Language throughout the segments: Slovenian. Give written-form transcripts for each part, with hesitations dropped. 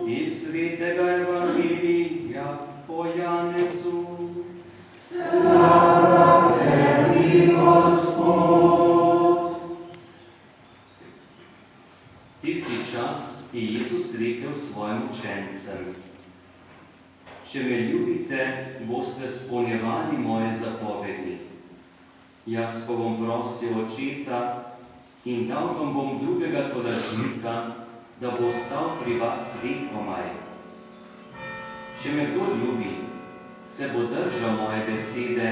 Iz svetega evangelija po Janezu. Slava tebi, Gospod. Tisti čas je Jezus rekel svojim učencem: Če me ljubite, boste izpolnjevali moje zapovedi. Jaz pa bom prosil Očeta in dal vam bom drugega tolažnika, da bo ostal pri vas vekomaj. Če me kdo ljubi, se bo držal moje besede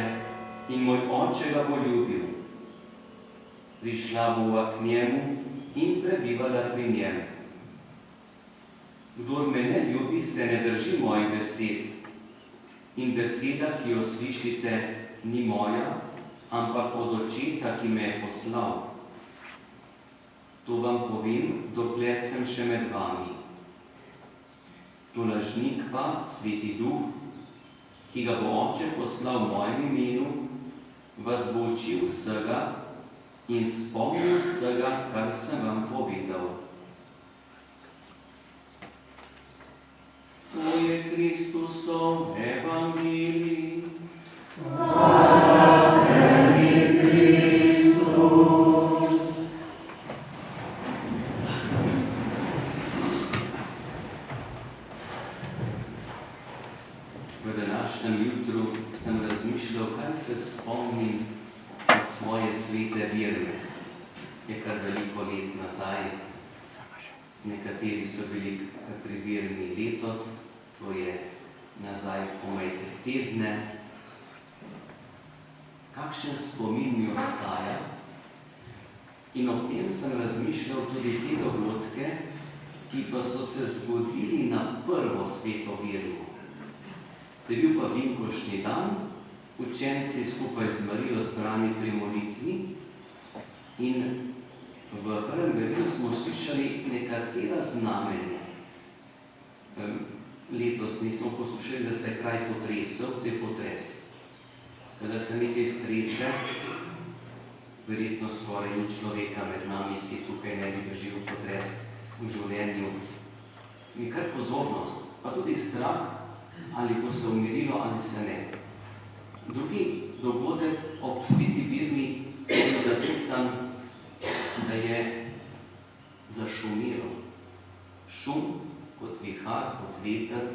in moj Oče ga bo ljubil. Prišla bova k njemu in prebivala pri njem. Kdor me ne ljubi, se ne drži mojih besed. In beseda, ki jo slišite, ni moja, ampak od Očeta, ki me je poslal. To vam povem, dokler sem še med vami. Tolažnik pa, Sveti Duh, ki ga bo Oče poslal v mojem imenu, vas bo učil vsega in spomnil vsega, kar sem vam povedal. To je Kristusov evangelij. Hvala tebi, Kristus. V današnjem jutru sem razmišljal, kaj se spomnim od svoje svete Birme. Je kar veliko let nazaj. Nekateri so bili pri Birmi letos, to je nazaj komaj 3 tedne. Kakšen spomin mi ostaja? In ob tem sem razmišljal tudi te dogodke, ki pa so se zgodili na prvo sveto Birmo. To je bil pa vinkošni dan, učenci skupaj z Marijo zbrani pri molitvi in v prvem verilu smo slišali nekatera znamenja. Letos nismo poslušali, da se je kraj potresel, to je potres. Kada se nekaj strese, verjetno skoraj ni človeka med nami, ki tukaj ne bi doživel potres v življenju. In kar pozornost, pa tudi strah, ali bo se umirilo ali se ne. Drugi dogodek ob sveti Birmi je zapisan, da je zašumelo. Šum kot vihar, kot veter.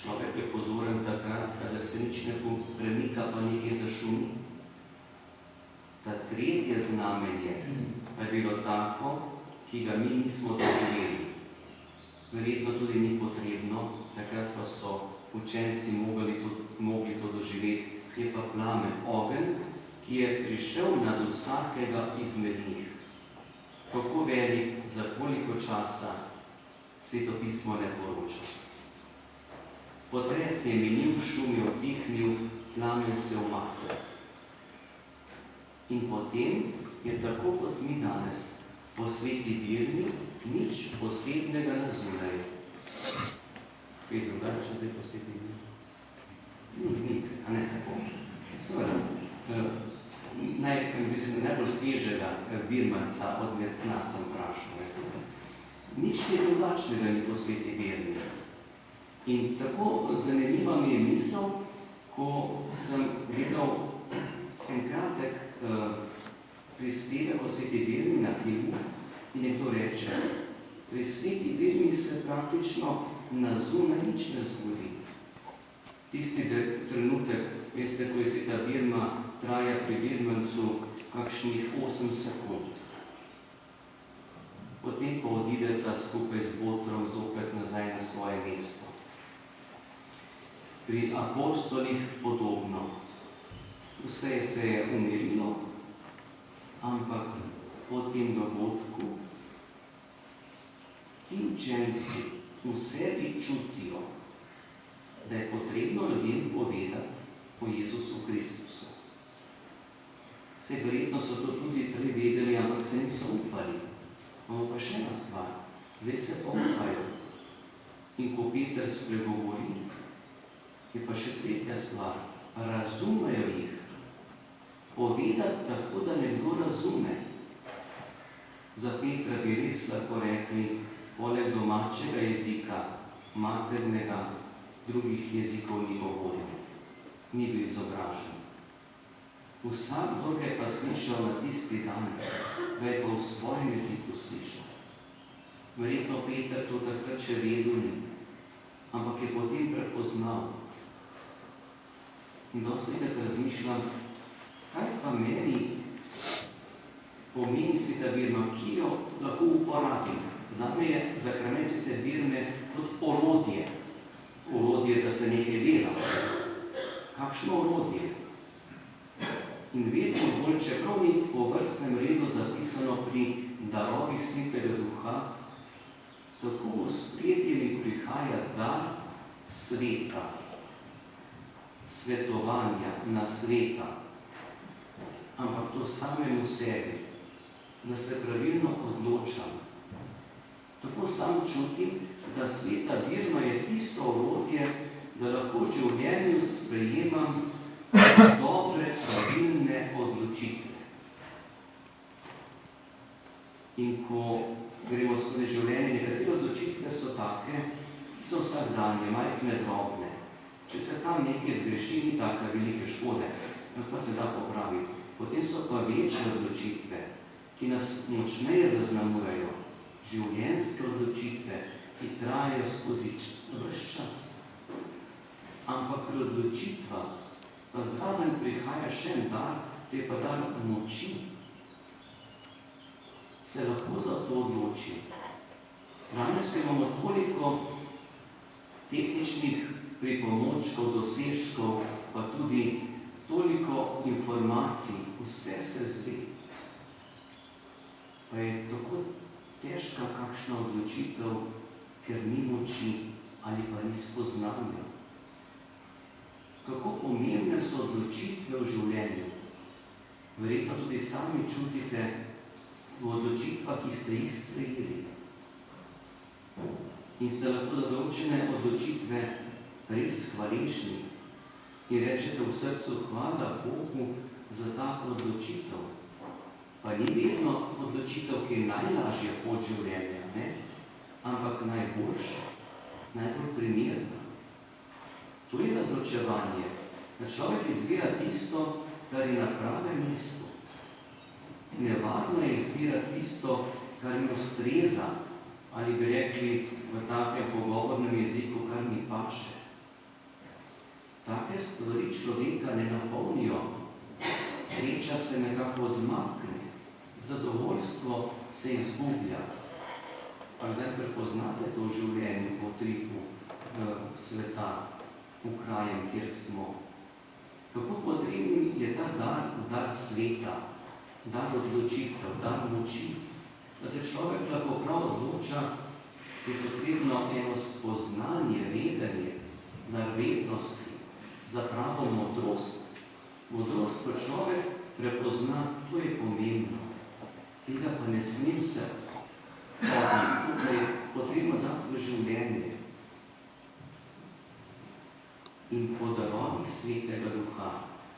Človek je pozoren takrat, kada se nič ne premika, pa nekaj zašumi. Ta tretje znamenje pa je bilo tako, ki ga mi nismo doživeli. Verjetno tudi ni potrebno, takrat pa so učenci mogli to doživeti. Je pa plamen, ogenj, ki je prišel nad vsakega izmed njih. Kako velik, za koliko časa, Sveto pismo ne poroča. Potres je minil, šum je utihnil, plamen se umaknil. In potem je tako kot mi danes, po sveti Birmi, nič posebnega na zunaj. Kaj je drugače zdaj po sveti Birmi? Ni, a ne tako. Seveda, najbolj svežega Birmanca od nas sem vprašal. Nič ni drugačnega ni po sveti Birmi. In tako zanimiva mi je misel, ko sem videl en kratek prispevek o sveti Birmi na Krimu in nekdo reče, pri sveti Birmi se praktično na zunaj nič ne zgodi. Tisti trenutek, veste, ko je sveta Birma, traja pri Birmancu kakšnih 8 sekund. Potem pa odideta skupaj z Botrom zopet nazaj na svoje mesto. Pri apostolih podobno. Vse se je umirilo, ampak po tem dogodku ti učenci v sebi čutijo, da je potrebno ljudem povedati o Jezusu Kristusu. Vse verjetno so to tudi prej vedeli, ampak se niso upali. Imamo pa še ena stvar. Zdaj se upajo. In ko Peter spregovori, je pa še tretja stvar. Razumejo jih. Povedati tako, da nekdo razume. Za Petra bi res lahko rekli, poleg domačega jezika, maternega, drugih jezikov ni govoril, ni bil izobražen. Vsakdo ga je pa slišal na tisti dan, ga je pa v svojem jeziku slišal. Verjetno Peter to takrat še vedel ni, ampak je potem prepoznal. In dostikrat razmišljam, kaj pa meni pomeni sveta birma, ki jo lahko uporabim. Zame je zakrament svete birme kot orodje. Orodje, da se nekaj dela. Kakšno orodje? In vedno bolj, čeprav ni po vrstnem redu zapisano pri darovih svetega duha, tako v sprejetje mi prihaja dar sveta, svetovanja, nasveta, ampak to samemu sebi, da se pravilno odločam. Tako sam čutim, da sveta birma je tisto orodje, da lahko v življenju sprejemam dobre, pravilne odločitve. In ko gremo skozi življenje, nekatere odločitve so take, ki so vsakdanje, majhne, drobne. Če se tam nekaj zgreši, ni take velike škode, pa se da popraviti. Potem so pa večje odločitve, ki nas močneje zaznamujejo, življenjske odločitve, ki trajajo skozi ves čas. Ampak pri odločitvah pa zraven prihaja še en dar, to je pa dar moči. Se lahko za to odloči. Danes, ko imamo toliko tehničnih pripomočkov, dosežkov, pa tudi toliko informacij, vse se zve. Pa je tako težka kakšna odločitev, ker ni moči ali pa ni spoznanja. Kako pomembne so odločitve v življenju. Verjetno tudi sami čutite v odločitvah, ki ste jih sprejeli. In ste lahko za določene odločitve res hvaležni. In rečete v srcu, hvala Bogu za tako odločitev. Pa ni vedno odločitev, ki je najlažja pot življenja, ne? Ampak najboljša, najbolj primerna. To je razločevanje, da človek izbira tisto, kar je na pravem mestu. Nevarno je izbira tisto, kar mi ustreza, ali bi rekli v takem pogovornem jeziku, kar mi paše. Take stvari človeka ne napolnijo, sreča se nekako odmakne, zadovoljstvo se izgublja. Pa kdaj prepoznate to v življenju po tripu sveta, v krajem, kjer smo. Kako potrebni je ta dar sveta, dar odločitev, dar moči, da se človek lahko prav odloča, je potrebno eno spoznanje, vedenje, dar vednosti, za pravo modrost. Modrost, ko človek prepozna, to je pomembno. Tega pa ne smem se tukaj je potrebno dati v življenje. In po darovih svetega duha,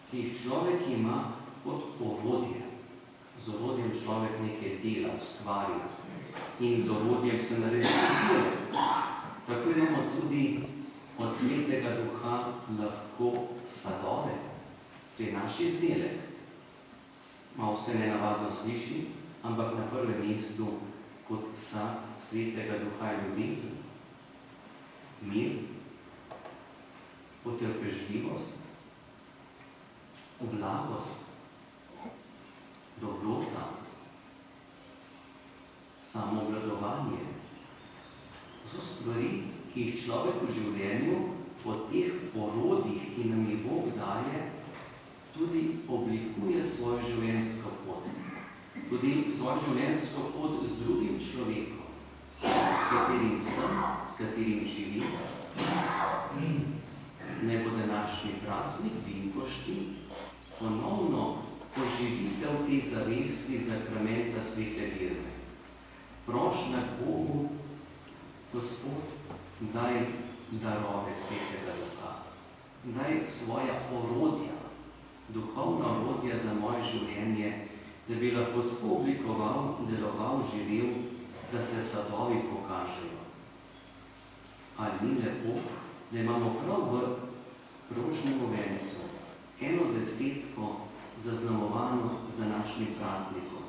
ki jih človek ima kot orodje. Z orodjem človek nekaj dela, ustvarja. In z orodjem se naredi izdelek. Tako imamo tudi od svetega duha lahko sadove. To je naš izdelek. Malo se nenavadno sliši, ampak na prvem mestu kot sad svetega duha je ljubezen, mir, potrpežljivost, blagost, dobrota, samoobvladovanje. To so stvari, ki jih človek v življenju po teh orodjih, ki nam jih Bog daje, tudi oblikuje svojo življenjsko pot. Tudi svojo življenjsko pot z drugim človekom, s katerim sem, s katerim živim. Naj bo današnji praznik Vinkošti ponovno poživitev te zavesti zakramenta svete birme. Prošnja Bogu, Gospod, daj darove svetega duha, daj svoja orodja, duhovna orodja za moje življenje, da bi lahko tako oblikoval, deloval, živel, da se sadovi pokažejo. Ali ni lepo, da imamo prav v rožnem vencu eno desetko zaznamovano z današnjim praznikom.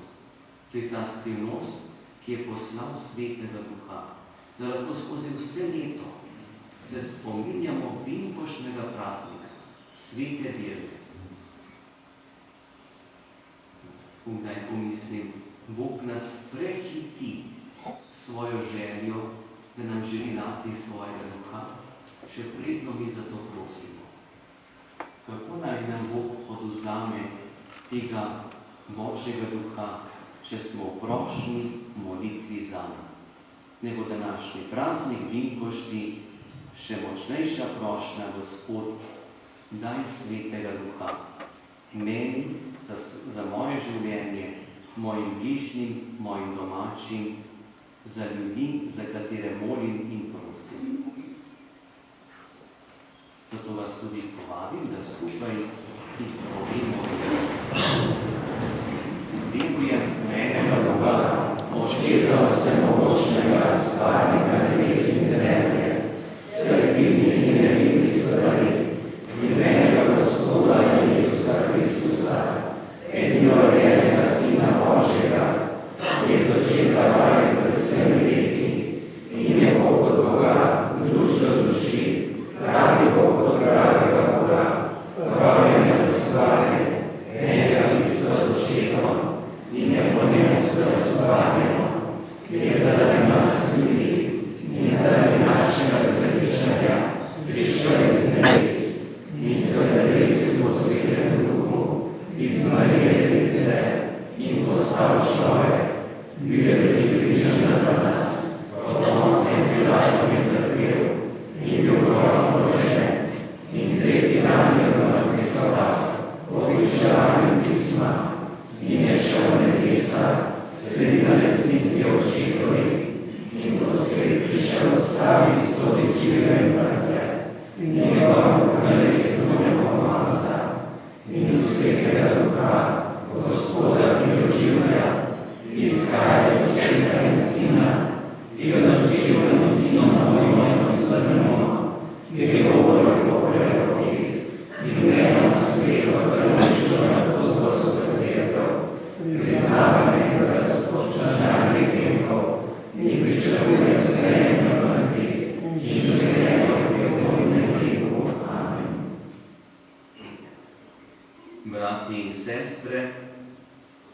To je ta skrivnost, ki je poslal Svetega Duha, da lahko skozi vse leto se spominjamo binkošnega praznika, svete vere. Kdaj pomislim, Bog nas prehiti svojo željo, da nam želi dati svojega duha, še predno mi za to prosimo. Kako naj nam Bog odvzame tega močnega duha, če smo v prošnji molitvi zanj? Ne bo današnji praznik binkošti še močnejša prošnja, Gospod, daj Svetega Duha meni za moje življenje, mojim bližnjim, mojim domačim, za ljudi, za katere molim in prosim. Zato vas tudi povabim, da skupaj izpovemo: Verujem v enega Boga, Očeta vsemogočnega, stvarnika nebes in zemlje, vseh vidnih in nevidnih stvari, in enega Gospoda Jezusa Kristusa, edinorojenega Sina Božjega, ki je začeta raje pred vsemi veki, in je Bog od Boga, duš od duši, pravi Bog od pravega Boga, rojenega od stvari, enega bistva z očetom, in je po njemu vse ustvarjeno, ki je zaradi nas ljudi in zaradi našega zavičanja prišel iz nebes in se odresil po Svetem Duhu iz Marije Device in postal človek, bil je tudi križan za nas, pod koncem Pilatom je trpel in bil grožno položen in tretji dan je bil mrtvih vstal, po pričevanju pisma, in je šel v nebesa, sedi na desnici Očetovi, in ko spet prišel stavi soditi žive in mrtve, in njegovemu kraljestvu ne bo konca, in Svetega Duha, Gospoda, ki jo življa, ki izhaja iz Očeta in Sina, ki ga z Očetom in Sinom molimo in strnimo, ki je govoril po prerokih, in gremo na sveto, prvično na to zgodstvo cerkev, priznavanje, da se spošča žalih grehov in pričakuje vstajenje mrtvih in življenje v Božjem liku. Amen. Brati in sestre,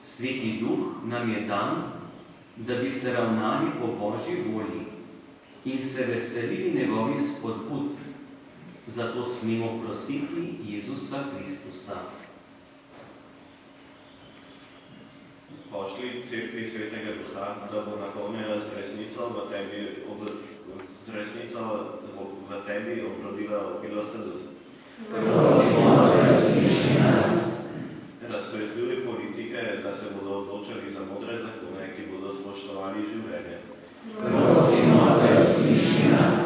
Sveti Duh nam je dan, da bi se ravnali po Božji volji in se veselili njegovih spodbud. Zato smemo prositi Jezusa Kristusa. Pošli Cerkvi Svetega Duha, da bo napolnjena z resnico v tebi obrodila obilo sadu. Prosimo, da sliši nas. Razsvetljuj politike, da se bodo odločali za modre zakone, ki bodo spoštovali življenje. Prosimo, da sliši nas.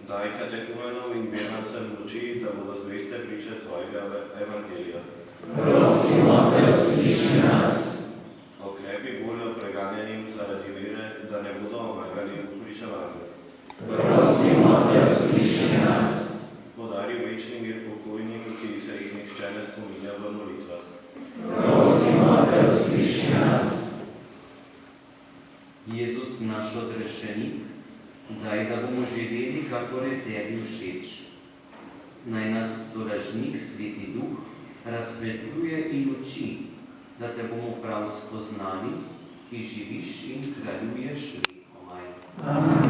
Daj katekumenom in vernancem moči, da bodo zveste priče tvojega evangelija. Prosimo, da sliši nas. Okrepi voljo preganjenim zaradi vere, da ne bodo omagali v pričevanju. Prosimo, da sliši nas. Podari večni mir pokojnim, ki se jih nihče ne spominja v molitvah. Prosimo, da sliši nas. Jezus, naš odrešenik, daj, da bomo živeli, kakor je tebi všeč. Naj nas tolažnik, Sveti Duh, razsvetljuje in uči, da te bomo prav spoznali, ki živiš in kraljuješ vekomaj. Amen.